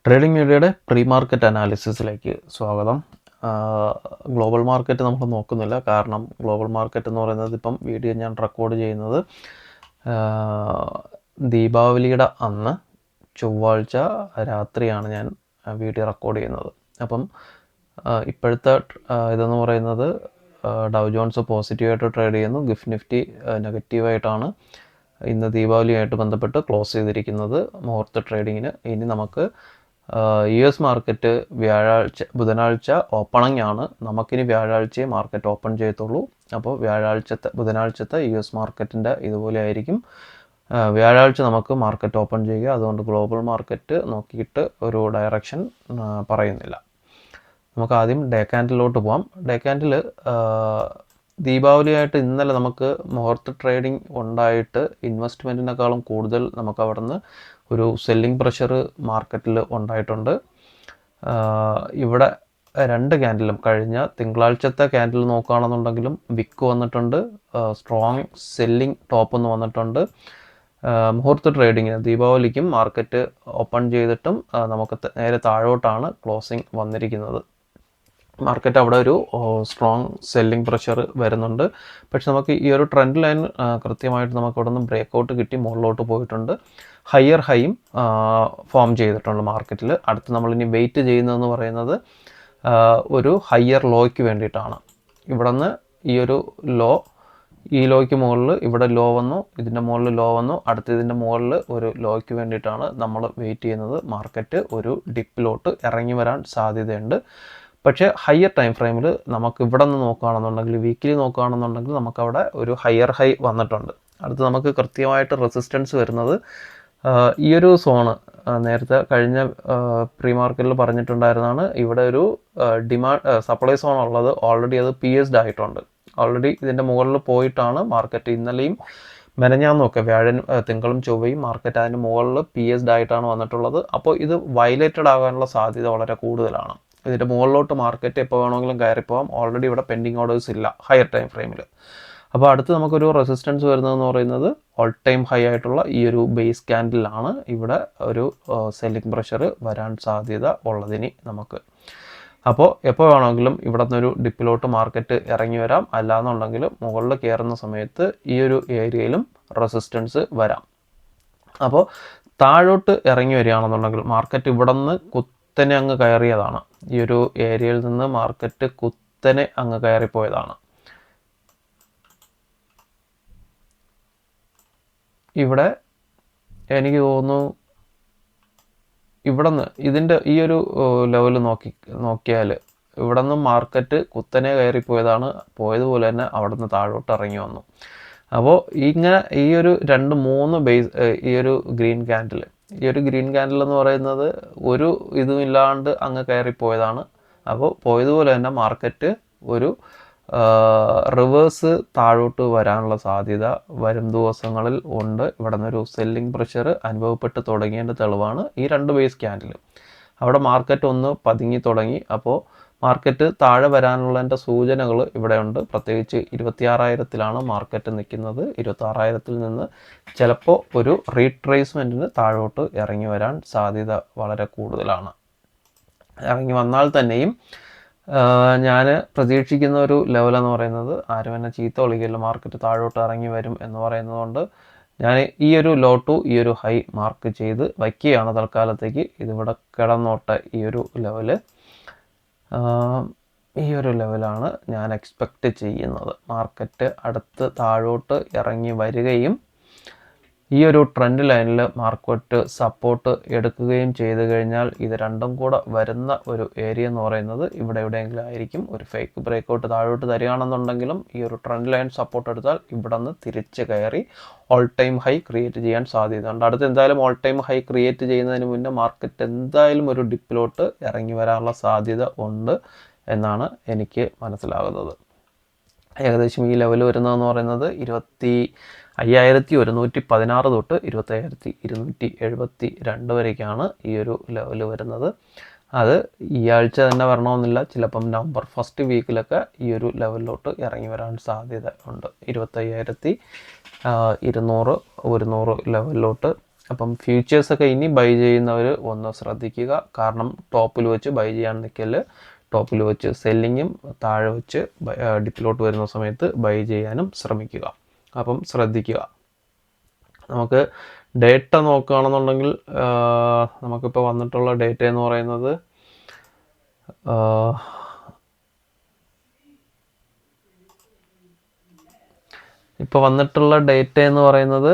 Trading മീഡിയയുടെ pre market അനാലിസിസിലേക്ക് സ്വാഗതം. Global market നമ്മൾ നോക്കുന്നില്ല, കാരണം ഗ്ലോബൽ മാർക്കറ്റ് എന്ന് പറയുന്നത് ഇപ്പം വീഡിയോ ഞാൻ റെക്കോർഡ് ചെയ്യുന്നത് ദീപാവലിയുടെ അന്ന് ചൊവ്വാഴ്ച രാത്രിയാണ് ഞാൻ വീഡിയോ റെക്കോർഡ് ചെയ്യുന്നത്. അപ്പം ഇപ്പോഴത്തെ ഇതെന്ന് പറയുന്നത് ഡൗ ജോൺസ് പോസിറ്റീവായിട്ട് ട്രേഡ് ചെയ്യുന്നു, ഗിഫ്റ്റ് നിഫ്റ്റി നെഗറ്റീവായിട്ടാണ് ഇന്ന് ദീപാവലിയായിട്ട് ബന്ധപ്പെട്ട് ക്ലോസ് ചെയ്തിരിക്കുന്നത് മുഹൂർത്ത ട്രേഡിങ്ങിന്. ഇനി നമുക്ക് US മാർക്കറ്റ് ബുധനാഴ്ച ഓപ്പണിംഗ് ആണ്. നമുക്കിനി വ്യാഴാഴ്ചയെ മാർക്കറ്റ് ഓപ്പൺ ചെയ്യത്തുള്ളൂ. അപ്പോൾ ബുധനാഴ്ചത്തെ US മാർക്കറ്റിൻ്റെ ഇതുപോലെ ആയിരിക്കും. വ്യാഴാഴ്ച നമുക്ക് മാർക്കറ്റ് ഓപ്പൺ ചെയ്യുക. അതുകൊണ്ട് ഗ്ലോബൽ മാർക്കറ്റ് നോക്കിയിട്ട് ഒരു ഡയറക്ഷൻ പറയുന്നില്ല. നമുക്ക് ആദ്യം ഡേ ക്യാൻഡിലോട്ട് പോകാം. ഡേ ക്യാൻഡിൽ ദീപാവലിയായിട്ട് ഇന്നലെ നമുക്ക് മുഹൂർത്ത ട്രേഡിംഗ് ഉണ്ടായിട്ട് ഇൻവെസ്റ്റ്മെൻറ്റിനേക്കാളും കൂടുതൽ നമുക്ക് അവിടെ നിന്ന് ഒരു സെല്ലിംഗ് പ്രഷർ മാർക്കറ്റിൽ ഉണ്ടായിട്ടുണ്ട്. ഇവിടെ രണ്ട് ക്യാൻഡിലും കഴിഞ്ഞ തിങ്കളാഴ്ചത്തെ ക്യാൻഡിൽ നോക്കുകയാണെന്നുണ്ടെങ്കിലും വിക്ക് വന്നിട്ടുണ്ട്, സ്ട്രോങ് സെല്ലിംഗ് ടോപ്പ് എന്ന് വന്നിട്ടുണ്ട്. മുഹൂർത്ത ട്രേഡിങ്ങിന് ദീപാവലിക്കും മാർക്കറ്റ് ഓപ്പൺ ചെയ്തിട്ടും നമുക്ക് നേരെ താഴോട്ടാണ് ക്ലോസിംഗ് വന്നിരിക്കുന്നത്. മാർക്കറ്റ് അവിടെ ഒരു സ്ട്രോങ് സെല്ലിംഗ് പ്രഷർ വരുന്നുണ്ട്. പക്ഷെ നമുക്ക് ഈ ഒരു ട്രെൻഡ് ലൈൻ കൃത്യമായിട്ട് നമുക്ക് അവിടെ നിന്ന് ബ്രേക്കൗട്ട് കിട്ടി മുകളിലോട്ട് പോയിട്ടുണ്ട്. ഹയർ ഹൈയും ഫോം ചെയ്തിട്ടുണ്ട് മാർക്കറ്റിൽ. അടുത്ത് നമ്മളിനി വെയിറ്റ് ചെയ്യുന്നതെന്ന് പറയുന്നത് ഒരു ഹയർ ലോയ്ക്ക് വേണ്ടിയിട്ടാണ്. ഇവിടെ നിന്ന് ഈ ഒരു ലോ, ഈ ലോയ്ക്ക് മുകളിൽ ഇവിടെ ലോ വന്നു, ഇതിൻ്റെ മുകളിൽ ലോ വന്നു, അടുത്ത ഇതിൻ്റെ മുകളിൽ ഒരു ലോയ്ക്ക് വേണ്ടിയിട്ടാണ് നമ്മൾ വെയിറ്റ് ചെയ്യുന്നത്. മാർക്കറ്റ് ഒരു ഡിപ്പിലോട്ട് ഇറങ്ങി വരാൻ സാധ്യതയുണ്ട്. പക്ഷേ ഹയർ ടൈം ഫ്രെയിമിൽ നമുക്ക് ഇവിടെ നിന്ന് നോക്കുകയാണെന്നുണ്ടെങ്കിൽ, വീക്കിലി നോക്കുകയാണെന്നുണ്ടെങ്കിൽ നമുക്കവിടെ ഒരു ഹയർ ഹൈ വന്നിട്ടുണ്ട്. അടുത്ത് നമുക്ക് കൃത്യമായിട്ട് റെസിസ്റ്റൻസ് വരുന്നത് ഈ ഒരു സോണ് നേരത്തെ കഴിഞ്ഞ പ്രീ മാർക്കറ്റിൽ പറഞ്ഞിട്ടുണ്ടായിരുന്നതാണ്. ഇവിടെ ഒരു സപ്ലൈ സോൺ ഉള്ളത് ഓൾറെഡി അത് PS'd ആയിട്ടുണ്ട്. ഓൾറെഡി ഇതിൻ്റെ മുകളിൽ പോയിട്ടാണ് മാർക്കറ്റ് ഇന്നലെയും മെനഞ്ഞാന്നൊക്കെ തിങ്കളും ചൊവ്വയും മാർക്കറ്റ് അതിന് മുകളിൽ PS'd ആയിട്ടാണ് വന്നിട്ടുള്ളത്. അപ്പോൾ ഇത് വയലേറ്റഡ് ആകാനുള്ള സാധ്യത വളരെ കൂടുതലാണ്. ഇതിൻ്റെ മുകളിലോട്ട് മാർക്കറ്റ് എപ്പോൾ വേണമെങ്കിലും കയറിപ്പോകാം. ഓൾറെഡി ഇവിടെ പെൻഡിങ് ഓർഡേഴ്സ് ഇല്ല ഹയർ ടൈം ഫ്രെയിമിൽ. അപ്പോൾ അടുത്ത് നമുക്കൊരു റെസിസ്റ്റൻസ് വരുന്നതെന്ന് പറയുന്നത് ഓൾ ടൈം ഹൈ ആയിട്ടുള്ള ഈ ഒരു ബേസ് ക്യാൻഡിലാണ്. ഇവിടെ ഒരു സെല്ലിംഗ് പ്രഷർ വരാൻ സാധ്യത ഉള്ളതിന് നമുക്ക്. അപ്പോൾ എപ്പോൾ വേണമെങ്കിലും ഇവിടെ നിന്നൊരു ഡിപ്പിലോട്ട് മാർക്കറ്റ് ഇറങ്ങി വരാം. അല്ലാന്നുണ്ടെങ്കിൽ മുകളിൽ കയറുന്ന സമയത്ത് ഈ ഒരു ഏരിയയിലും റെസിസ്റ്റൻസ് വരാം. അപ്പോൾ താഴോട്ട് ഇറങ്ങി വരികയാണെന്നുണ്ടെങ്കിൽ മാർക്കറ്റ് ഇവിടെ നിന്ന് കുത്തനെ അങ്ങ് കയറിയതാണ്. ഈ ഒരു ഏരിയയിൽ നിന്ന് മാർക്കറ്റ് കുത്തനെ അങ്ങ് കയറിപ്പോയതാണ്. ഇവിടെ എനിക്ക് തോന്നുന്നു ഇവിടെ നിന്ന് ഇതിൻ്റെ ഈ ഒരു ലെവൽ നോക്കിയാൽ ഇവിടെ നിന്ന് മാർക്കറ്റ് കുത്തനെ കയറിപ്പോയതാണ്. പോയതുപോലെ തന്നെ അവിടെ നിന്ന് താഴോട്ട് ഇറങ്ങി വന്നു. അപ്പോൾ ഇങ്ങനെ ഈ ഒരു 2-3 ബേസ്, ഈ ഒരു ഗ്രീൻ ക്യാൻഡിൽ എന്ന് പറയുന്നത് ഒരു ഇതുമില്ലാണ്ട് അങ്ങ് കയറിപ്പോയതാണ്. അപ്പോൾ പോയതുപോലെ തന്നെ മാർക്കറ്റ് ഒരു റിവേഴ്സ് താഴോട്ട് വരാനുള്ള സാധ്യത വരും ദിവസങ്ങളിൽ ഉണ്ട്. ഇവിടെ നിന്നൊരു സെല്ലിംഗ് പ്രഷർ അനുഭവപ്പെട്ട് തുടങ്ങിയതിൻ്റെ തെളിവാണ് ഈ 2 ബേസ് ക്യാൻഡിൽ. അവിടെ മാർക്കറ്റ് ഒന്ന് പതുങ്ങി തുടങ്ങി. അപ്പോൾ മാർക്കറ്റ് താഴെ വരാനുള്ളതിൻ്റെ സൂചനകൾ ഇവിടെയുണ്ട്. പ്രത്യേകിച്ച് 26,000-ലാണ് മാർക്കറ്റ് നിൽക്കുന്നത്. 26,000-ൽ നിന്ന് ചിലപ്പോൾ ഒരു റീട്രേസ്മെൻറ്റിന് താഴോട്ട് ഇറങ്ങി വരാൻ സാധ്യത വളരെ കൂടുതലാണ്. ഇറങ്ങി വന്നാൽ തന്നെയും ഞാൻ പ്രതീക്ഷിക്കുന്ന ഒരു ലെവലെന്ന് പറയുന്നത്, ആരും എന്നെ ചീത്ത വിളിക്കില്ല, മാർക്കറ്റ് താഴോട്ട് ഇറങ്ങി വരും എന്ന് പറയുന്നതുകൊണ്ട് ഞാൻ ഈ ഒരു ലോ ടു ഈ ഒരു ഹൈ മാർക്ക് ചെയ്ത് വയ്ക്കുകയാണ് തൽക്കാലത്തേക്ക്. ഇതിവിടെ കിടന്നോട്ടെ. ഈ ഒരു ലെവലാണ് ഞാൻ എക്സ്പെക്റ്റ് ചെയ്യുന്നത്. മാർക്കറ്റ് അടുത്ത് താഴോട്ട് ഇറങ്ങി വരികയും ഈ ഒരു ട്രെൻഡ് ലൈനിൽ മാർക്കറ്റ് സപ്പോർട്ട് എടുക്കുകയും ചെയ്തു കഴിഞ്ഞാൽ ഇത് രണ്ടും കൂടെ വരുന്ന ഒരു ഏരിയ എന്ന് പറയുന്നത് ഇവിടെ എവിടെയെങ്കിലും ആയിരിക്കും. ഒരു ഫേക്ക് ബ്രേക്കൗട്ട് താഴോട്ട് തരികയാണെന്നുണ്ടെങ്കിലും ഈ ഒരു ട്രെൻഡ് ലൈൻ സപ്പോർട്ട് എടുത്താൽ ഇവിടെ നിന്ന് തിരിച്ച് കയറി ഓൾ ടൈം ഹൈ ക്രിയേറ്റ് ചെയ്യാൻ സാധ്യതയുണ്ട്. അടുത്ത് എന്തായാലും ഓൾ ടൈം ഹൈ ക്രിയേറ്റ് ചെയ്യുന്നതിന് മുന്നേ മാർക്കറ്റ് എന്തായാലും ഒരു ഡിപ്പിലോട്ട് ഇറങ്ങി വരാനുള്ള സാധ്യത ഉണ്ട് എന്നാണ് എനിക്ക് മനസ്സിലാകുന്നത്. ഏകദേശം ഈ ലെവൽ വരുന്നതെന്ന് പറയുന്നത് 25,116 തൊട്ട് 25,272 വരേക്കാണ് ഈ ഒരു ലെവൽ വരുന്നത്. അത് ഈ ആഴ്ച തന്നെ വരണമെന്നില്ല. ചിലപ്പം നവംബർ 1st വീക്കിലൊക്കെ ഈ ഒരു ലെവലിലോട്ട് ഇറങ്ങി വരാൻ സാധ്യത ഉണ്ട്. 25,200 100 ലെവലിലോട്ട് അപ്പം ഫ്യൂച്ചേഴ്സൊക്കെ ഇനി ബൈ ചെയ്യുന്നവർ ഒന്ന് ശ്രദ്ധിക്കുക. കാരണം ടോപ്പിൽ വെച്ച് ബൈ ചെയ്യാൻ നിൽക്കല്. ടോപ്പിൽ വെച്ച് സെല്ലിങ്ങും താഴെ വെച്ച് ഡിപ്പിലോട്ട് വരുന്ന സമയത്ത് ബൈ ചെയ്യാനും ശ്രമിക്കുക. അപ്പം ശ്രദ്ധിക്കുക. നമുക്ക് ഡേറ്റ നോക്കുകയാണെന്നുണ്ടെങ്കിൽ നമുക്കിപ്പോൾ വന്നിട്ടുള്ള ഡേറ്റ എന്ന് പറയുന്നത് ഇപ്പോൾ വന്നിട്ടുള്ള ഡേറ്റ എന്ന് പറയുന്നത്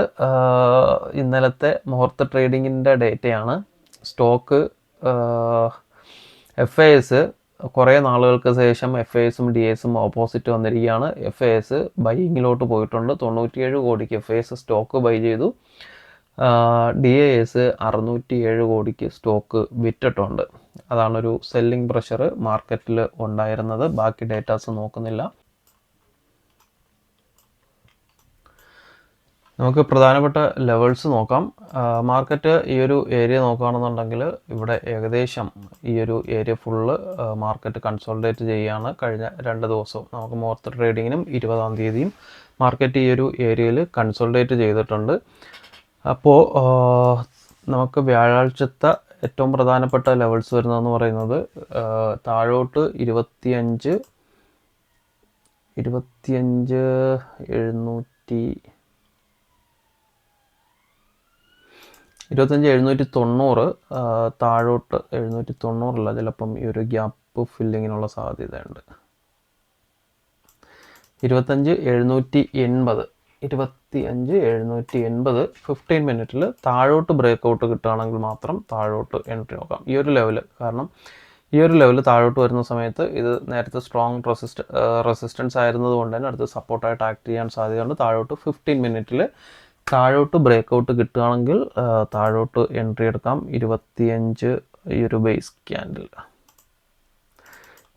ഇന്നലത്തെ മുഹൂർത്ത ട്രേഡിങ്ങിൻ്റെ ഡേറ്റയാണ്. സ്റ്റോക്ക് FIS കുറേ നാളുകൾക്ക് ശേഷം FISും DISും ഓപ്പോസിറ്റ് വന്നിരിക്കുകയാണ്. FIS ബൈയിങ്ങിലോട്ട് പോയിട്ടുണ്ട്. 97 കോടിക്ക് FIS സ്റ്റോക്ക് ബൈ ചെയ്തു. DIS 607 കോടിക്ക് സ്റ്റോക്ക് വിറ്റിട്ടുണ്ട്. അതാണൊരു സെല്ലിംഗ് പ്രഷർ മാർക്കറ്റിൽ ഉണ്ടായിരുന്നത്. ബാക്കി ഡേറ്റാസ് നോക്കുന്നില്ല. നമുക്ക് പ്രധാനപ്പെട്ട ലെവൽസ് നോക്കാം. മാർക്കറ്റ് ഈ ഒരു ഏരിയ നോക്കുകയാണെന്നുണ്ടെങ്കിൽ ഇവിടെ ഏകദേശം ഈ ഒരു ഏരിയ ഫുള്ള് മാർക്കറ്റ് കൺസോളിഡേറ്റ് ചെയ്യുകയാണ്. കഴിഞ്ഞ 2 ദിവസവും നമുക്ക് മുഹൂർത്ത ട്രേഡിങ്ങിനും 20-ാം തീയതിയും മാർക്കറ്റ് ഈ ഒരു ഏരിയയിൽ കൺസോളിഡേറ്റ് ചെയ്തിട്ടുണ്ട്. അപ്പോൾ നമുക്ക് വ്യാഴാഴ്ചത്തെ ഏറ്റവും പ്രധാനപ്പെട്ട ലെവൽസ് വരുന്നതെന്ന് പറയുന്നത് താഴോട്ട് 25 790 താഴോട്ട് 790 ചിലപ്പം ഈ ഒരു ഗ്യാപ്പ് ഫില്ലിങ്ങിനുള്ള സാധ്യതയുണ്ട്. 25,780 15 മിനിറ്റിൽ താഴോട്ട് ബ്രേക്കൗട്ട് കിട്ടുകയാണെങ്കിൽ മാത്രം താഴോട്ട് എൻട്രി നോക്കാം. ഈ ഒരു ലെവൽ, കാരണം ഈ ഒരു ലെവൽ താഴോട്ട് വരുന്ന സമയത്ത് ഇത് നേരത്തെ സ്ട്രോങ് റെസിസ്റ്റൻസ് ആയിരുന്നത് കൊണ്ട് തന്നെ അടുത്ത് സപ്പോർട്ടായിട്ട് ആക്ട് ചെയ്യാൻ സാധ്യതയുണ്ട്. താഴോട്ട് 15 മിനിറ്റിൽ താഴോട്ട് ബ്രേക്കൗട്ട് കിട്ടുകയാണെങ്കിൽ താഴോട്ട് എൻട്രി എടുക്കാം. 25 ഈ ഒരു ബേസ് ക്യാൻഡിൽ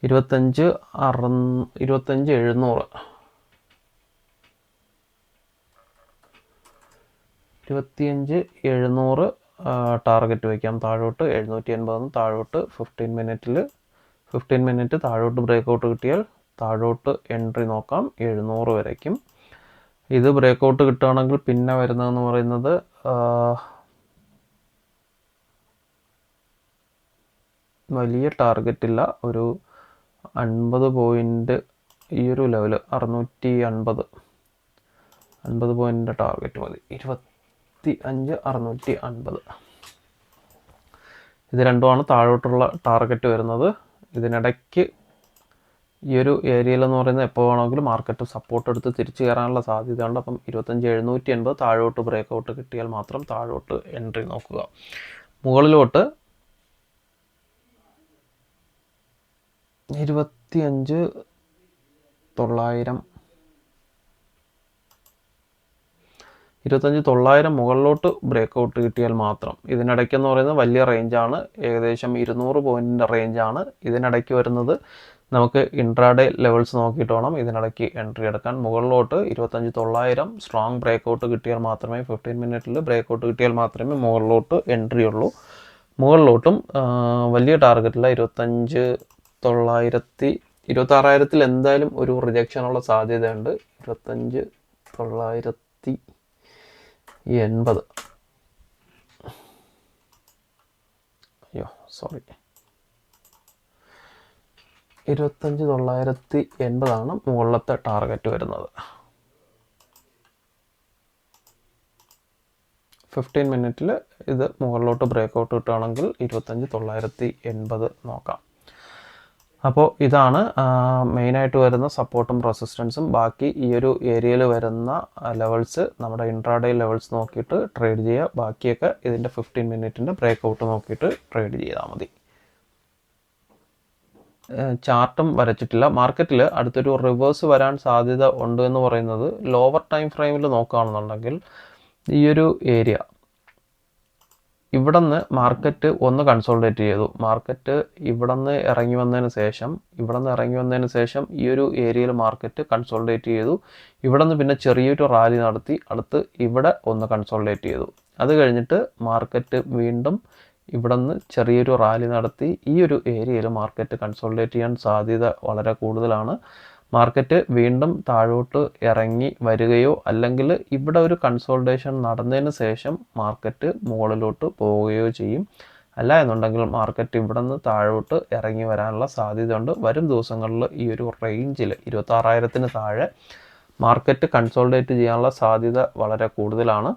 25,700 ടാർഗറ്റ് വയ്ക്കാം. താഴോട്ട് 780 താഴോട്ട് 15 മിനിറ്റ് താഴോട്ട് ബ്രേക്കൗട്ട് കിട്ടിയാൽ താഴോട്ട് എൻട്രി നോക്കാം 700 വരയ്ക്കും. ഇത് ബ്രേക്കൗട്ട് കിട്ടുകയാണെങ്കിൽ പിന്നെ വരുന്നതെന്ന് പറയുന്നത് വലിയ ടാർഗറ്റ് ഇല്ല, ഒരു 50 പോയിൻ്റ് ഈ ഒരു ലെവൽ 650 പോയിൻ്റിൻ്റെ ടാർഗറ്റ് മതി. 25,650 ഇത് രണ്ടുമാണ് താഴോട്ടുള്ള ടാർഗറ്റ് വരുന്നത്. ഇതിനിടയ്ക്ക് ഈ ഒരു ഏരിയയിലെന്ന് പറയുന്നത് എപ്പോൾ വേണമെങ്കിലും മാർക്കറ്റ് സപ്പോർട്ട് എടുത്ത് തിരിച്ചു കയറാനുള്ള സാധ്യതയുണ്ട്. അപ്പം 25,780 താഴോട്ട് ബ്രേക്കൗട്ട് കിട്ടിയാൽ മാത്രം താഴോട്ട് എൻട്രി നോക്കുക. മുകളിലോട്ട് 25,900 മുകളിലോട്ട് ബ്രേക്കൗട്ട് കിട്ടിയാൽ മാത്രം. ഇതിനിടയ്ക്കെന്ന് പറയുന്നത് വലിയ റേഞ്ചാണ്, ഏകദേശം 200 പോയിൻറ്റിൻ്റെ റേഞ്ചാണ്. ഇതിനിടയ്ക്ക് വരുന്നത് നമുക്ക് ഇൻട്രാഡേ ലെവൽസ് നോക്കിയിട്ട് വേണം ഇതിനിടയ്ക്ക് എൻട്രി എടുക്കാൻ. മുകളിലോട്ട് 25,900 സ്ട്രോങ് ബ്രേക്കൗട്ട് കിട്ടിയാൽ മാത്രമേ 15 മിനിറ്റിൽ ബ്രേക്കൗട്ട് കിട്ടിയാൽ മാത്രമേ മുകളിലോട്ട് എൻട്രി ഉള്ളൂ. മുകളിലോട്ടും വലിയ ടാർഗറ്റില്ല. 26,000 എന്തായാലും ഒരു റിജക്ഷനുള്ള സാധ്യതയുണ്ട്. 25,980 25,980 മുകളിലത്തെ ടാർഗറ്റ് വരുന്നത്. 15 മിനിറ്റിൽ ഇത് മുകളിലോട്ട് ബ്രേക്കൗട്ട് കിട്ടുകയാണെങ്കിൽ 25,980 നോക്കാം. അപ്പോൾ ഇതാണ് മെയിനായിട്ട് വരുന്ന സപ്പോർട്ടും റെസിസ്റ്റൻസും. ബാക്കി ഈ ഒരു ഏരിയയിൽ വരുന്ന ലെവൽസ് നമ്മുടെ ഇൻട്രാഡേ ലെവൽസ് നോക്കിയിട്ട് ട്രേഡ് ചെയ്യുക. ബാക്കിയൊക്കെ ഇതിൻ്റെ 15 മിനിറ്റിൻ്റെ ബ്രേക്കൗട്ട് നോക്കിയിട്ട് ട്രേഡ് ചെയ്താൽ മതി. ചാർട്ടും വരച്ചിട്ടില്ല. മാർക്കറ്റിൽ അടുത്തൊരു റിവേഴ്സ് വരാൻ സാധ്യത ഉണ്ട് എന്ന് പറയുന്നത് ലോവർ ടൈം ഫ്രെയിമിൽ നോക്കുകയാണെന്നുണ്ടെങ്കിൽ ഈ ഒരു ഏരിയ ഇവിടെ നിന്ന് മാർക്കറ്റ് ഒന്ന് കൺസോളിഡേറ്റ് ചെയ്തു. മാർക്കറ്റ് ഇവിടെ നിന്ന് ഇറങ്ങി വന്നതിന് ശേഷം ഈ ഒരു ഏരിയയിൽ മാർക്കറ്റ് കൺസോളിഡേറ്റ് ചെയ്തു. ഇവിടെ നിന്ന് പിന്നെ ചെറിയൊരു റാലി നടത്തി അടുത്ത് ഇവിടെ ഒന്ന് കൺസോളിഡേറ്റ് ചെയ്തു. അത് കഴിഞ്ഞിട്ട് മാർക്കറ്റ് വീണ്ടും ഇവിടെ നിന്ന് ചെറിയൊരു റാലി നടത്തി ഈ ഒരു ഏരിയയിൽ മാർക്കറ്റ് കൺസോളിഡേറ്റ് ചെയ്യാൻ സാധ്യത വളരെ കൂടുതലാണ്. മാർക്കറ്റ് വീണ്ടും താഴോട്ട് ഇറങ്ങി വരികയോ അല്ലെങ്കിൽ ഇവിടെ ഒരു കൺസോൾട്ടേഷൻ നടന്നതിന് ശേഷം മാർക്കറ്റ് മുകളിലോട്ട് പോവുകയോ ചെയ്യും. അല്ല എന്നുണ്ടെങ്കിൽ മാർക്കറ്റ് ഇവിടെ നിന്ന് താഴോട്ട് ഇറങ്ങി വരാനുള്ള സാധ്യതയുണ്ട്. വരും ദിവസങ്ങളിൽ ഈ ഒരു റേഞ്ചിൽ 26,000-ന് താഴെ മാർക്കറ്റ് കൺസോൾട്ടേറ്റ് ചെയ്യാനുള്ള സാധ്യത വളരെ കൂടുതലാണ്.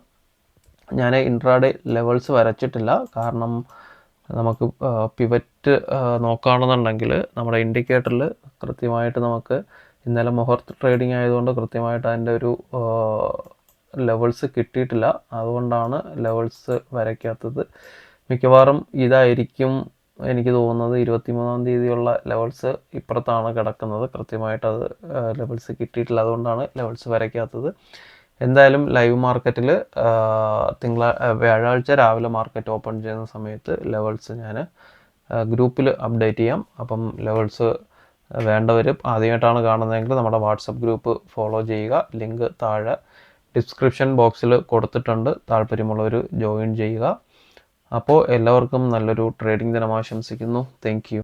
ഞാൻ ഇൻട്രാഡേ ലെവൽസ് വരച്ചിട്ടില്ല, കാരണം നമുക്ക് പിവറ്റ് നോക്കുകയാണെന്നുണ്ടെങ്കിൽ നമ്മുടെ ഇൻഡിക്കേറ്ററിൽ കൃത്യമായിട്ട് നമുക്ക് ഇന്നലെ മുഹൂർത്ത ട്രേഡിംഗ് ആയതുകൊണ്ട് കൃത്യമായിട്ട് അതിൻ്റെ ഒരു ലെവൽസ് കിട്ടിയിട്ടില്ല. അതുകൊണ്ടാണ് ലെവൽസ് വരയ്ക്കാത്തത്. മിക്കവാറും ഇതായിരിക്കും എനിക്ക് തോന്നുന്നത്. 23-ാം തീയതിയുള്ള ലെവൽസ് ഇപ്പുറത്താണ് കിടക്കുന്നത്. കൃത്യമായിട്ട് അത് ലെവൽസ് കിട്ടിയിട്ടില്ല, അതുകൊണ്ടാണ് ലെവൽസ് വരയ്ക്കാത്തത്. എന്തായാലും ലൈവ് മാർക്കറ്റിൽ വ്യാഴാഴ്ച രാവിലെ മാർക്കറ്റ് ഓപ്പൺ ചെയ്യുന്ന സമയത്ത് ലെവൽസ് ഞാൻ ഗ്രൂപ്പിൽ അപ്ഡേറ്റ് ചെയ്യാം. അപ്പം ലെവൽസ് വേണ്ടവർ ആദ്യമായിട്ടാണ് കാണുന്നതെങ്കിൽ നമ്മുടെ വാട്സപ്പ് ഗ്രൂപ്പ് ഫോളോ ചെയ്യുക. ലിങ്ക് താഴെ ഡിസ്ക്രിപ്ഷൻ ബോക്സിൽ കൊടുത്തിട്ടുണ്ട്. താല്പര്യമുള്ളവർ ജോയിൻ ചെയ്യുക. അപ്പോൾ എല്ലാവർക്കും നല്ലൊരു ട്രേഡിംഗ് ദിനം ആശംസിക്കുന്നു. Thank you.